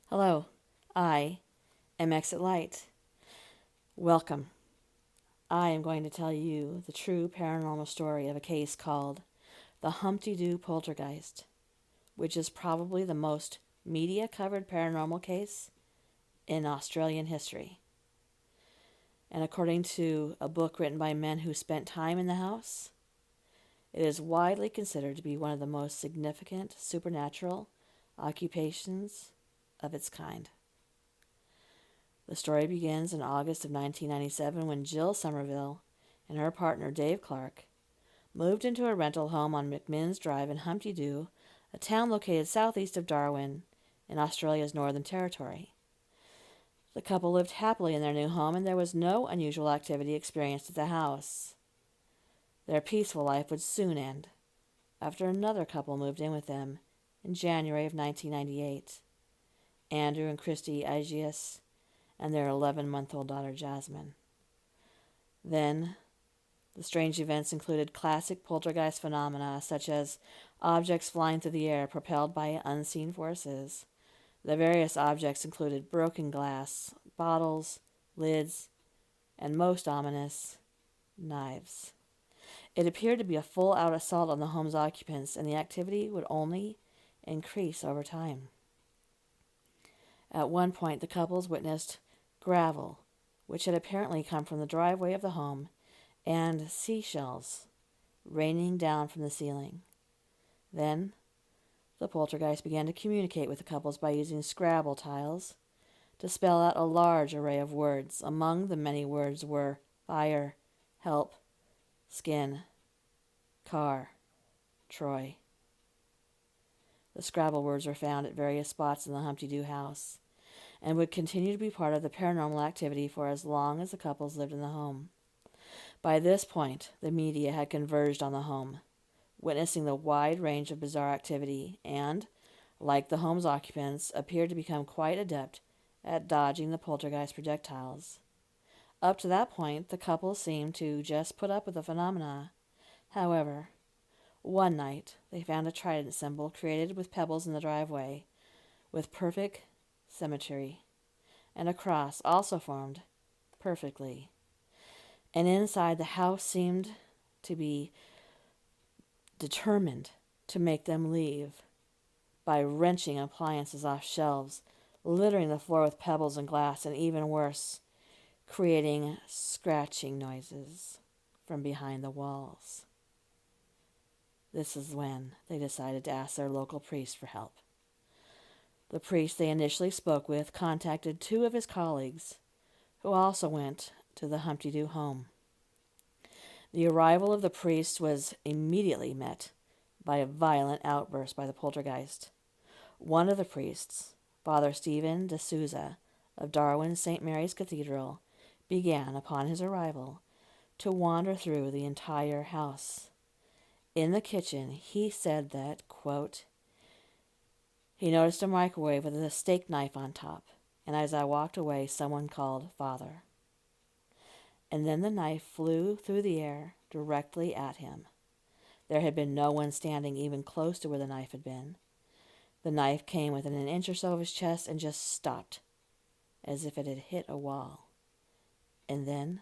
Hello, I am Exit Light. Welcome. I am going to tell you the true paranormal story of a case called the Humpty Doo Poltergeist, which is probably the most media covered paranormal case in Australian history. And according to a book written by men who spent time in the house, it is widely considered to be one of the most significant supernatural occupations of its kind. The story begins in August of 1997 when Jill Somerville and her partner Dave Clark moved into a rental home on McMinn's Drive in Humpty Doo, a town located southeast of Darwin in Australia's Northern Territory. The couple lived happily in their new home, and there was no unusual activity experienced at the house. Their peaceful life would soon end after another couple moved in with them in January of 1998, Andrew and Christy Agius and their 11-month-old daughter Jasmine. Then, the strange events included classic poltergeist phenomena such as objects flying through the air propelled by unseen forces. The various objects included broken glass, bottles, lids, and most ominous, knives. It appeared to be a full-out assault on the home's occupants, and the activity would only increase over time. At one point, the couples witnessed gravel, which had apparently come from the driveway of the home, and seashells raining down from the ceiling. Then, the poltergeist began to communicate with the couples by using Scrabble tiles to spell out a large array of words. Among the many words were fire, help, skin, car, Troy. The Scrabble words were found at various spots in the Humpty Doo house and would continue to be part of the paranormal activity for as long as the couples lived in the home. By this point, the media had converged on the home, witnessing the wide range of bizarre activity and, like the home's occupants, appeared to become quite adept at dodging the poltergeist projectiles. Up to that point, the couple seemed to just put up with the phenomena. However, one night they found a trident symbol created with pebbles in the driveway, with perfect symmetry, and a cross also formed perfectly. And inside, the house seemed to be determined to make them leave by wrenching appliances off shelves, littering the floor with pebbles and glass, and even worse, creating scratching noises from behind the walls. This is when they decided to ask their local priest for help. The priest they initially spoke with contacted two of his colleagues, who also went to the Humpty Doo home. The arrival of the priest was immediately met by a violent outburst by the poltergeist. One of the priests, Father Stephen de Souza of Darwin's St. Mary's Cathedral, began, upon his arrival, to wander through the entire house. In the kitchen, he said that, quote, he noticed a microwave with a steak knife on top, and as I walked away, someone called Father. And then the knife flew through the air directly at him. There had been no one standing even close to where the knife had been. The knife came within an inch or so of his chest and just stopped, as if it had hit a wall, and then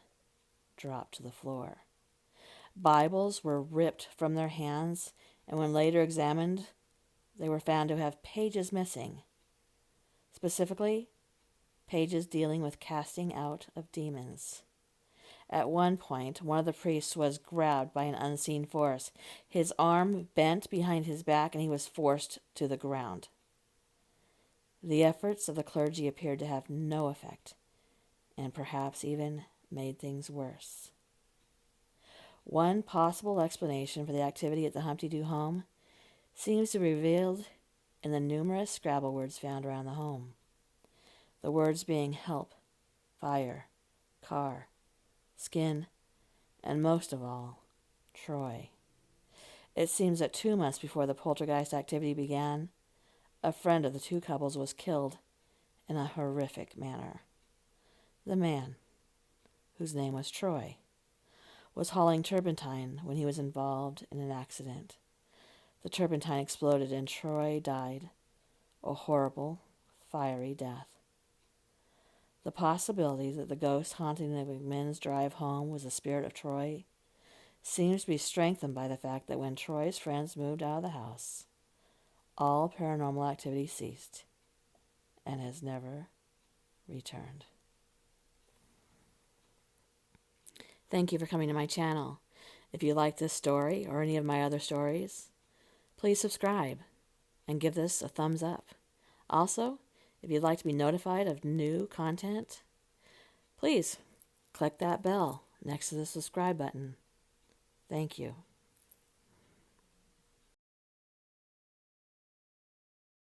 dropped to the floor. Bibles were ripped from their hands, and when later examined, they were found to have pages missing. Specifically, pages dealing with casting out of demons. At one point, one of the priests was grabbed by an unseen force. His arm bent behind his back, and he was forced to the ground. The efforts of the clergy appeared to have no effect, and perhaps even made things worse. One possible explanation for the activity at the Humpty Doo home seems to be revealed in the numerous Scrabble words found around the home. The words being help, fire, car, skin, and most of all, Troy. It seems that 2 months before the poltergeist activity began, a friend of the two couples was killed in a horrific manner. The man, whose name was Troy, was hauling turpentine when he was involved in an accident. The turpentine exploded and Troy died a horrible, fiery death. The possibility that the ghost haunting the McMinns' drive home was the spirit of Troy seems to be strengthened by the fact that when Troy's friends moved out of the house, all paranormal activity ceased and has never returned. Thank you for coming to my channel. If you like this story or any of my other stories, please subscribe and give this a thumbs up. Also, if you'd like to be notified of new content, please click that bell next to the subscribe button. Thank you.